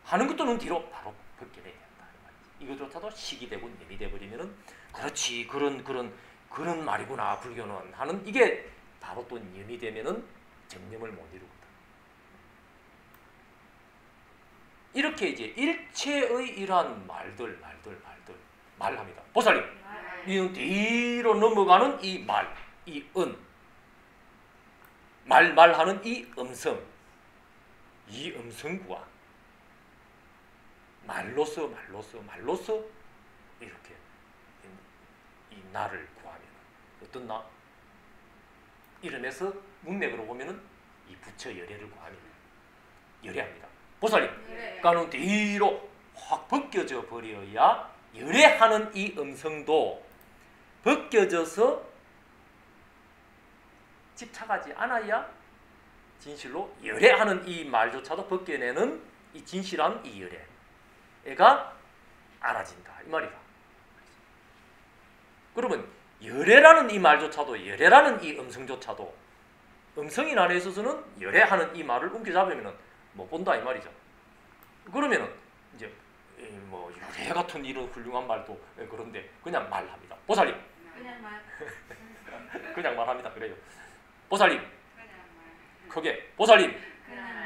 Speaker 1: 하는 것도 눈 뒤로 바로 벗게 돼야 된다 이 말이지. 이것조차도 식이 되고 님이 돼버리면은 그렇지 그런 말이구나 불교는 하는 이게 바로 또 님이 되면은 정념을 못 이루거든. 이렇게 이제 일체의 이러한 말합니다. 보살님, 이는 뒤로 넘어가는 이 말, 이 은, 말하는 이 음성, 이 음성구와 말로서 이렇게 이 나를 구하면 어떤 나? 이름에서 문맥으로 보면은 이 부처 열애를 구하면 열애합니다. 보살님, 그러니까는 뒤로 확 벗겨져 버려야 열애하는 이 음성도 벗겨져서 집착하지 않아야 진실로 열애하는 이 말조차도 벗겨내는 이 진실한 이 열애가 알아진다 이 말이다. 그러면 열애라는 이 말조차도 열애라는 이 음성조차도 음성인 안에 있어서는 열애하는 이 말을 움켜잡으면은 못 본다 이 말이죠. 그러면은 이제 뭐 열애 같은 이런 훌륭한 말도 그런데 그냥 말합니다. 보살님.
Speaker 2: 그냥 말.
Speaker 1: 그냥 말합니다. 그래요. 보살님. 크게 보살님.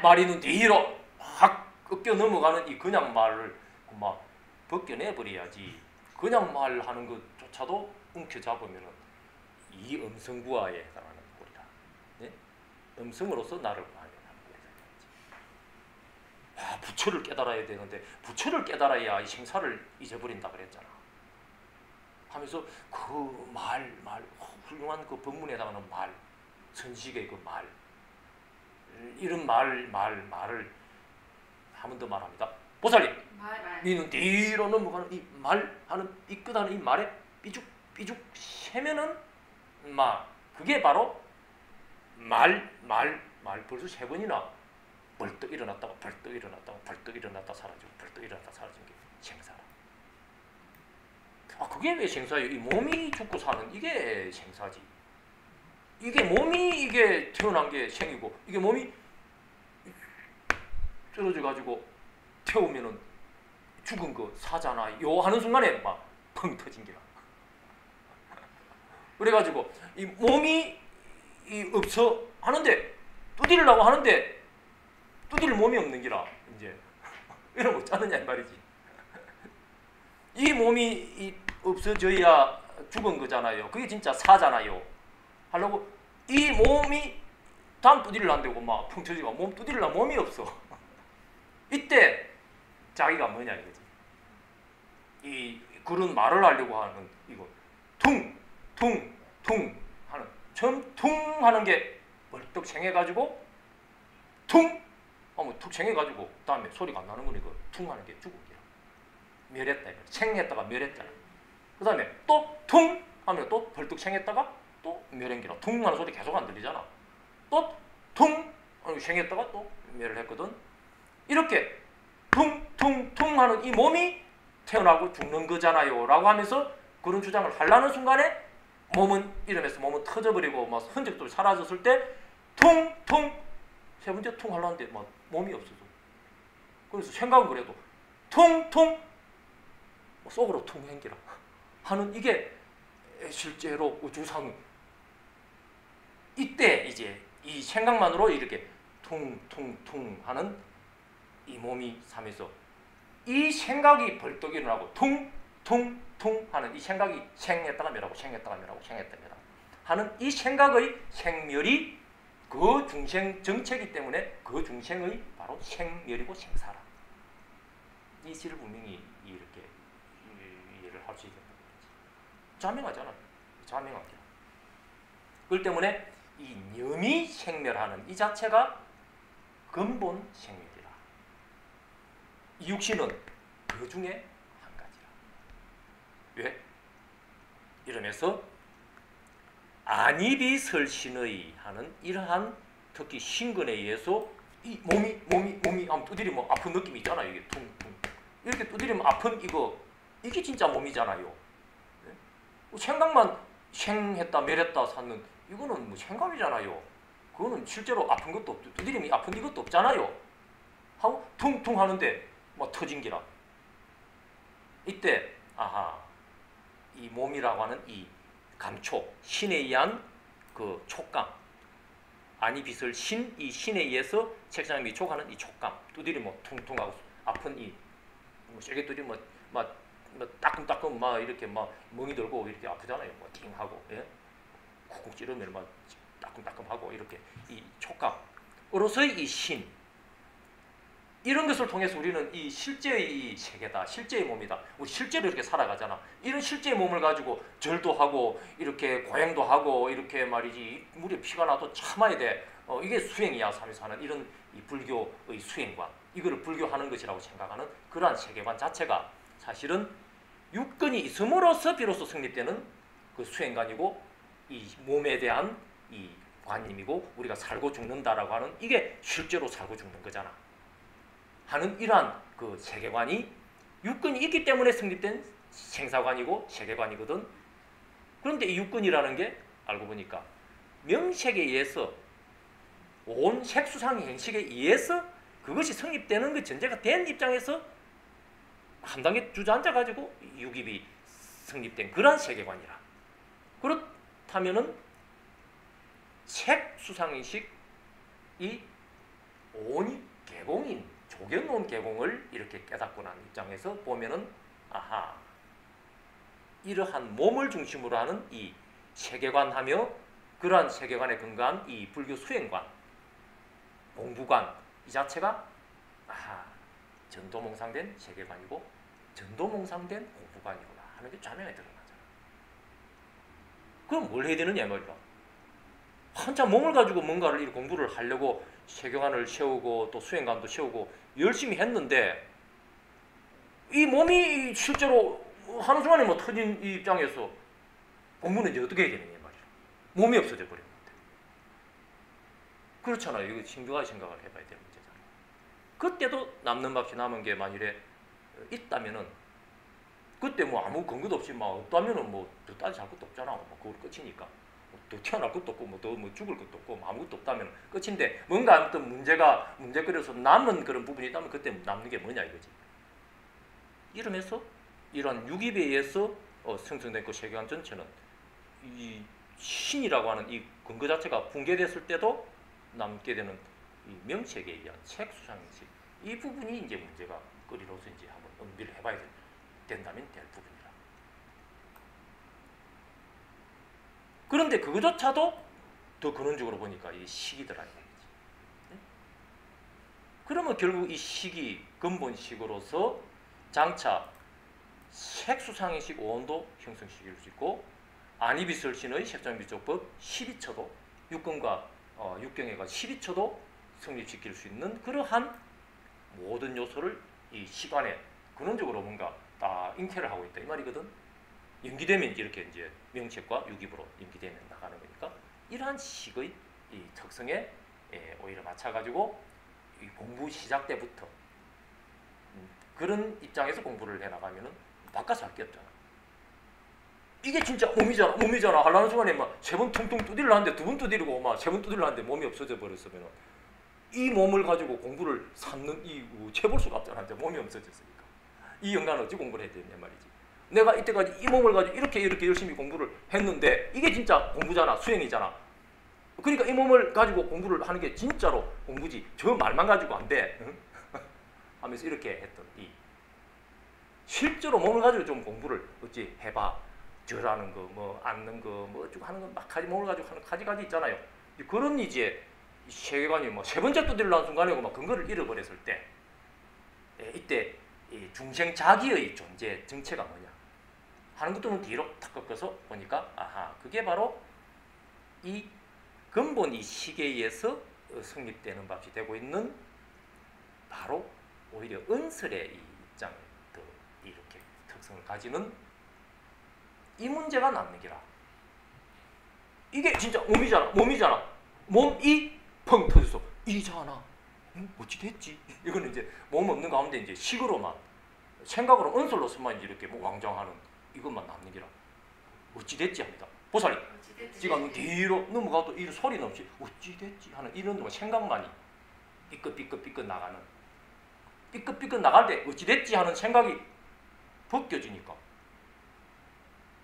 Speaker 1: 말이는 뒤로 확 꺾여 넘어가는 이 그냥 말을 막 벗겨내 버려야지. 그냥 말하는 것조차도 움켜잡으면은 이 음성구화에 해당하는 꼴이다. 네? 음성으로서 나를 구하면 하는 꼴이다. 부처를 깨달아야 되는데 부처를 깨달아야 이 생사를 잊어버린다 그랬잖아. 하면서 그 말 훌륭한 그 법문에 해당하는 말, 선식의 그 말, 이런 말을 한 번 더 말합니다. 보살님, 니는 뒤로 넘어가는 이 말하는 이 끝하는 이 말에 삐죽 세면은 그게 바로 말 벌써 세 번이나 벌떡 일어났다가 벌떡 일어났다 사라지고 벌떡 일어났다 사라지는 게 생사라. 그게 왜 생사예요? 이 몸이 죽고 사는 이게 생사지. 이게 몸이 이게 태어난 게 생이고 이게 몸이 떨어져 가지고 태우면은 죽은 거 사잖아요 하는 순간에 막 펑 터진 게라. 그래가지고 이 몸이 없어 하는데 두드리려고 하는데 두드릴 몸이 없는 기라 이제 이런 거 짜느냐 이 말이지. 이 몸이 없어져야 죽은 거잖아요. 그게 진짜 사잖아요. 하려고 이 몸이 다음 두드리려 안 되고 막 펑 터지고 몸 두드리려 몸이 없어. 이때 자기가 뭐냐 이거지. 이 그런 말을 하려고 하는 이거 퉁 하는 처음 퉁 하는 게 벌떡 생해가지고 퉁 하면 툭 생해가지고 다음에 소리가 안 나는 거니까 퉁 하는 게 죽은 게야. 멸했다 이거. 생했다가 멸했잖아. 그 다음에 또 퉁 하면 또 벌떡 생했다가 또 멸한 게라. 퉁 하는 소리 계속 안 들리잖아. 또 퉁 생했다가 또 멸을 했거든. 이렇게 퉁 하는 이 몸이 태어나고 죽는 거잖아요 라고 하면서 그런 주장을 하려는 순간에 몸은 이러면서 몸은 터져버리고 막 흔적도 사라졌을 때 퉁 세 번째 퉁 하려는데 막 몸이 없어져. 그래서 생각은 그래도 퉁 속으로 퉁 행기라 하는 이게 실제로 우주상 이때 이제 이 생각만으로 이렇게 퉁 하는 이 몸이 삶에서 이 생각이 벌떡 일어나고 퉁 하는 이 생각이 생했다가 멸하고 생했다가 멸하고 하는 이 생각의 생멸이 그 중생 정체이기 때문에 그 중생의 바로 생멸이고 생사라. 이 시를 분명히 이렇게 이해를 할 수 있는 거지. 자명하잖아. 자명하게. 그렇기 때문에 이 념이 생멸하는 이 자체가 근본 생멸이라. 이 육신은 그 중에 한 가지라. 왜? 이러면서 안입이 설신의 하는 이러한 특히 신근에 의해서 이 몸이 한번 두드리면 아픈 느낌이 있잖아요. 이게 퉁 이렇게 두드리면 아픈 이게 진짜 몸이잖아요. 생각만 생했다 멸했다 사는 이거는 뭐 생각이잖아요. 그거는 실제로 아픈 것도 없고 두드리면 아픈 이것도 없잖아요. 하고 퉁 하는데 막 터진 기라. 이때 아하 이 몸이라고 하는 이 감촉, 신에 의한 그 촉감, 아니 빛을 이 신에 의해서 책상에 미촉하는 이 촉감, 두드리면 퉁퉁하고 아픈 이 세게 두드리면 막 따끔따끔 막 이렇게 막 멍이 들고 이렇게 아프잖아요. 뭐 띵하고 예? 쿡쿡 찌르면 막 따끔따끔하고 이렇게 이 촉감으로서의 이 신, 이런 것을 통해서 우리는 이 실제의 이 세계다, 실제의 몸이다. 우리 실제로 이렇게 살아가잖아. 이런 실제의 몸을 가지고 절도 하고 이렇게 고행도 하고 이렇게 말이지 물에 피가 나도 참아야 돼. 이게 수행이야. 삶에서 하는 이런 이 불교의 수행관, 이거를 불교하는 것이라고 생각하는 그러한 세계관 자체가 사실은 육근이 있음으로써 비로소 성립되는 그 수행관이고 이 몸에 대한 이 관념이고 우리가 살고 죽는다라고 하는 이게 실제로 살고 죽는 거잖아. 하는 이러한 그 세계관이 육근이 있기 때문에 성립된 생사관이고 세계관이거든. 그런데 이 육근이라는 게 알고 보니까 명색에 의해서 온 색수상의 행식에 의해서 그것이 성립되는 그 전제가 된 입장에서 한 단계 주저앉아 가지고 육입이 성립된 그러한 세계관이라. 그렇다면은 색수상행식이 온이 개공인 조견놓은 개공을 이렇게 깨닫고 난 입장에서 보면은 아하 이러한 몸을 중심으로 하는 이 세계관하며 그러한 세계관에 근거한 이 불교 수행관, 공부관 이 자체가 아하 전도몽상된 세계관이고 전도몽상된 공부관이구나 하는 게 좌명에 드러나잖아. 그럼 뭘 해야 되느냐 말이야. 한참 몸을 가지고 뭔가를 이 공부를 하려고 세계관을 세우고 또 수행관도 세우고 열심히 했는데 이 몸이 실제로 하는 순간에 뭐 터진 이 입장에서 공부는 이제 어떻게 해야 되느냐 말이야. 몸이 없어져 버렸는데. 그렇잖아요. 이거 심각하게 생각을 해봐야 되는 문제잖아요. 그때도 남는 값이 남은 게 만일에 있다면은 그때 뭐 아무 근거도 없이 막 없다면은 뭐 더 따지할 것도 없잖아. 뭐 그걸 끝이니까. 더 태어날 것도 없고 뭐 더 뭐 죽을 것도 없고 뭐 아무것도 없다면 끝인데 뭔가 아무튼 문제거리에서 남은 그런 부분이 있다면 그때 남는 게 뭐냐 이거지. 이러면서 이런 육입에 의해서 생성된 그 세계관 전체는 이 신이라고 하는 이 근거 자체가 붕괴됐을 때도 남게 되는 이 명색에 의한 색수상식 이 부분이 이제 문제가 거리로서 이제 한번 은비를 해봐야 된다면 될 부분이라. 그런데 그거조차도 더 근원적으로 보니까 이 식이더라 이거지. 네? 그러면 결국 이 식이 근본식으로서 장차 색수상의식 오온도 형성시킬 수 있고 안이비설신의 색상비조법 12처도 육근과 육경애가 12처도 성립시킬 수 있는 그러한 모든 요소를 이 시간에 근원적으로 뭔가 다 잉태를 하고 있다 이 말이거든. 연기되면 이렇게 이제 명책과 육입으로 연기되면 나가는 거니까 이러한 식의 이 특성에 오히려 맞춰가지고 이 공부 시작 때부터 그런 입장에서 공부를 해나가면은 바꿔서 할 게 없잖아. 이게 진짜 몸이잖아. 하려는 순간에 막 세 번 퉁퉁 두드리려는데 두 번 두드리고 막 세 번 두드리려는데 몸이 없어져 버렸으면 이 몸을 가지고 공부를 삼는 이 재볼 수가 없잖아. 이제 몸이 없어졌으니까. 이 연간을 어찌 공부를 해야 되냐 말이지. 내가 이때까지 이 몸을 가지고 이렇게 열심히 공부를 했는데 이게 진짜 공부잖아. 수행이잖아. 그러니까 이 몸을 가지고 공부를 하는 게 진짜로 공부지. 저 말만 가지고 안 돼. 응? 하면서 이렇게 했던 이 실제로 몸을 가지고 좀 공부를 어찌 해봐. 절하는 거, 뭐 앉는 거, 뭐 쭉 하는 거 막 가지 몸을 가지고 하는 가지가지 있잖아요. 그런 이제 세계관이 뭐 세 번째 두드리려는 순간에 막 근거를 잃어버렸을 때 이때 이 중생 자기의 존재 정체가 뭐냐 하는 것들은 뒤로 탁 꺾어서 보니까 아하 그게 바로 이 근본 이 시계에 의해서 성립되는 밥이 되고 있는 바로 오히려 은설의 이 입장을 더 이렇게 특성을 가지는 이 문제가 남는 기라. 이게 진짜 몸이잖아. 몸이 펑 터졌어. 이잖아. 어찌 됐지? 이거는 이제 몸 없는 가운데 이제 식으로만 생각으로 은설로서만 이렇게 뭐 왕정하는 이것만 남는 기라. 어찌 됐지 합니다. 보살이 지금 뒤로 넘어가도 이 소리는 없이 어찌 됐지 하는 이런 생각만이 삐끗삐끗 나가는 삐끗삐끗 나갈 때 어찌 됐지 하는 생각이 벗겨지니까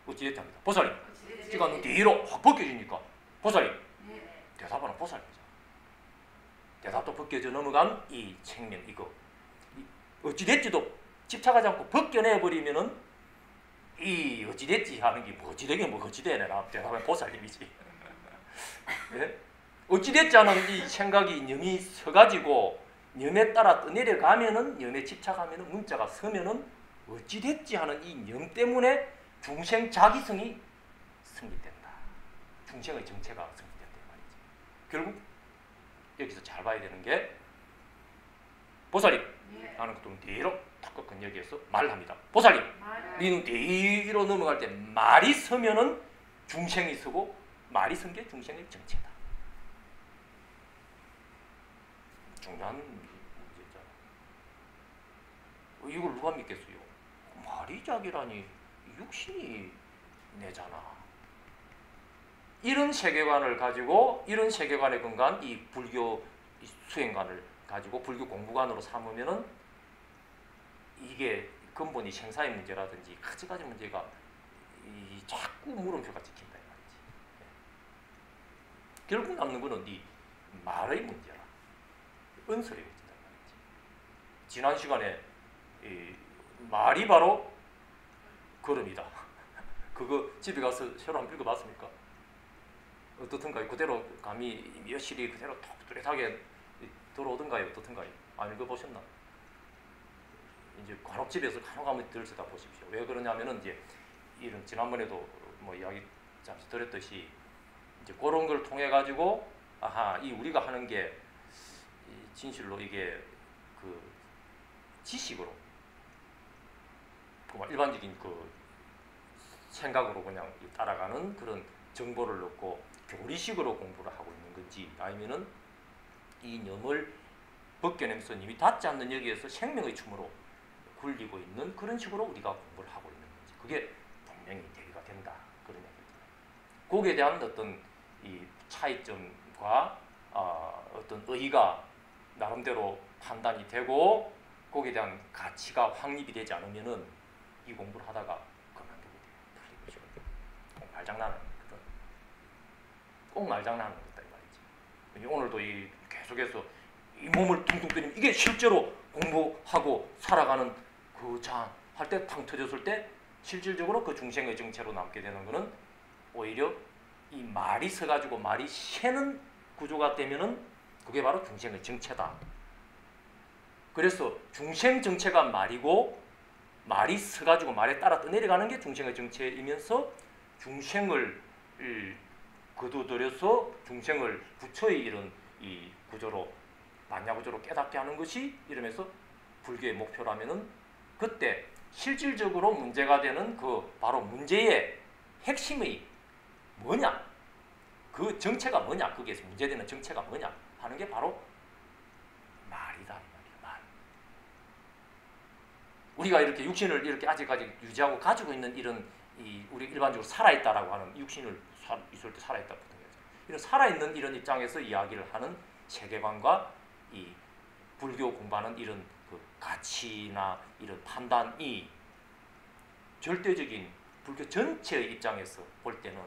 Speaker 1: 어찌됐답니다. 보살님.
Speaker 2: 어찌됐지?
Speaker 1: 지가 눈 뒤로 확 벗겨지니까 보살님.
Speaker 2: 네.
Speaker 1: 대답하는 보살님이죠. 대답도 벗겨져 넘어간 이 생명 이거 어찌됐지도 집착하지 않고 벗겨내버리면은 이 어찌됐지 하는 게 뭐 어찌되긴 뭐 어찌되네라 대답하면 보살님이지. 예? 어찌됐지 하는 이 생각이 념이 서가지고 념에 따라 떠내려가면은 념에 집착하면은 문자가 서면은 어찌됐지 하는 이 념 때문에 중생 자기성이 성립된다. 중생의 정체가 성립된다 말이지. 결국 여기서 잘 봐야 되는 게 보살님
Speaker 2: 네.
Speaker 1: 하는 것도 뒤로 탁 꺾은 여기에서 말을 합니다. 보살님
Speaker 2: 말.
Speaker 1: 니는 뒤로 넘어갈 때 말이 서면은 중생이 서고 말이 선 게 중생의 정체다. 중요한 문제잖아. 이걸 누가 믿겠어요? 말이 작이라니 육신이 내잖아. 이런 세계관을 가지고 이런 세계관에 근거한 이 불교 수행관을 가지고 불교 공부관으로 삼으면은 이게 근본이 생사의 문제라든지 가지가지 문제가 이 자꾸 물음표가 찍힌다 이 말이지. 결국 남는 거는 이 말의 문제라. 은설의 문제다 이 말이지. 지난 시간에 이 말이 바로 걸음이다. 그거 집에 가서 새로 한번 읽어봤습니까? 어떻든가요? 그대로 감히 여실히 그대로 뚜렷하게 들어오던가요? 어떻든가요? 안 읽어보셨나? 이제 관업집에서 간혹 한번 들여다 보십시오. 왜 그러냐면은 이제 이런 지난번에도 뭐 이야기 잠시 드렸듯이 이제 그런 걸 통해 가지고 아하 이 우리가 하는 게 진실로 이게 그 지식으로 그 일반적인 그 생각으로 그냥 따라가는 그런 정보를 넣고 교리식으로 공부를 하고 있는 건지 아니면은 이 념을 벗겨내면서 이미 닿지 않는 여기에서 생명의 춤으로 굴리고 있는 그런 식으로 우리가 공부를 하고 있는 건지 그게 분명히 대비가 된다 그런 얘기입니다. 거기에 대한 어떤 이 차이점과 어떤 의의가 나름대로 판단이 되고 거기에 대한 가치가 확립이 되지 않으면은 이 공부를 하다가 그만두게 돼요. 틀리고 싶어요. 꼭 말장난하는 거거든. 꼭 말장난하는 거다 이 말이지. 오늘도 이 계속해서 이 몸을 퉁퉁 뜨리면 이게 실제로 공부하고 살아가는 그 장 할 때 탕 터졌을 때 실질적으로 그 중생의 정체로 남게 되는 거는 오히려 이 말이 서가지고 말이 새는 구조가 되면은 그게 바로 중생의 정체다. 그래서 중생 정체가 말이고 말이 서가지고 말에 따라 떠내려가는 게 중생의 정체이면서 중생을 거두들여서 중생을 부처의 이런 이 구조로 만야구조로 깨닫게 하는 것이 이러면서 불교의 목표라면은 그때 실질적으로 문제가 되는 그 바로 문제의 핵심의 뭐냐 그 정체가 뭐냐 거기에서 문제되는 정체가 뭐냐 하는 게 바로 말이다 이 말이야. 말. 우리가 이렇게 육신을 이렇게 아직까지 유지하고 가지고 있는 이런 이 우리 일반적으로 살아있다라고 하는 육신을 있을 때 살아있다 보통 이런 살아있는 이런 입장에서 이야기를 하는 세계관과 이 불교 공부하는 이런 그 가치나 이런 판단이 절대적인 불교 전체의 입장에서 볼 때는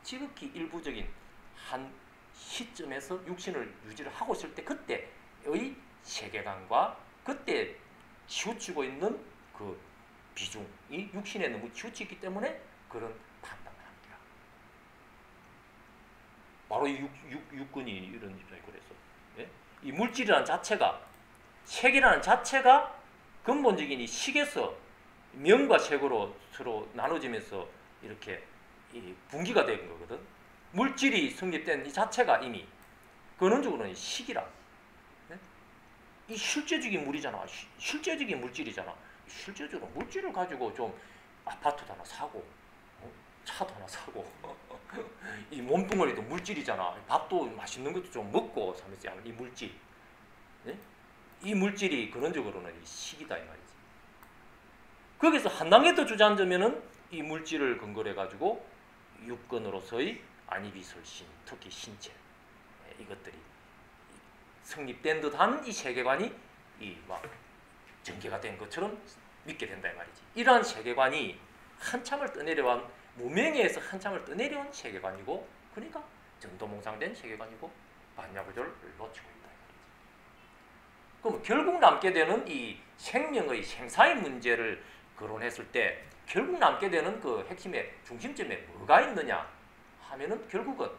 Speaker 1: 지극히 일부적인 한 시점에서 육신을 유지를 하고 있을 때 그때의 세계관과 그때 치우치고 있는 그 비중이 육신에 너무 치우치기 때문에 그런 판단을 합니다. 바로 이 육근이 이런 입장이 그래서 예? 이 물질이라는 자체가 색이라는 자체가 근본적인 이 식에서 명과 색으로 서로 나눠지면서 이렇게 이 분기가 된 거거든. 물질이 성립된 이 자체가 이미 근원적으로는 식이라. 네? 이 실제적인 물이잖아. 실제적인 물질이잖아. 실제적으로 물질을 가지고 좀 아파트도 하나 사고 차도 하나 사고 이 몸뚱아리도 물질이잖아. 밥도 맛있는 것도 좀 먹고 사면서 이 물질. 네? 이 물질이 근원적으로는 이 식이다 이 말이지. 거기서 한 단계 더 주저앉으면은 이 물질을 근거로 해가지고 육근으로서의 안이비설신, 특히 신체 이것들이 성립된 듯한 이 세계관이 이 막 전개가 된 것처럼 믿게 된다 이 말이지. 이러한 세계관이 한참을 떠내려온 무명에서 한참을 떠내려온 세계관이고, 그러니까 전도몽상된 세계관이고 반야구조를 놓치고 있다 이 말이지. 그럼 결국 남게 되는 이 생명의 생사의 문제를 거론했을 때 결국 남게 되는 그 핵심의 중심점에 뭐가 있느냐 하면은 결국은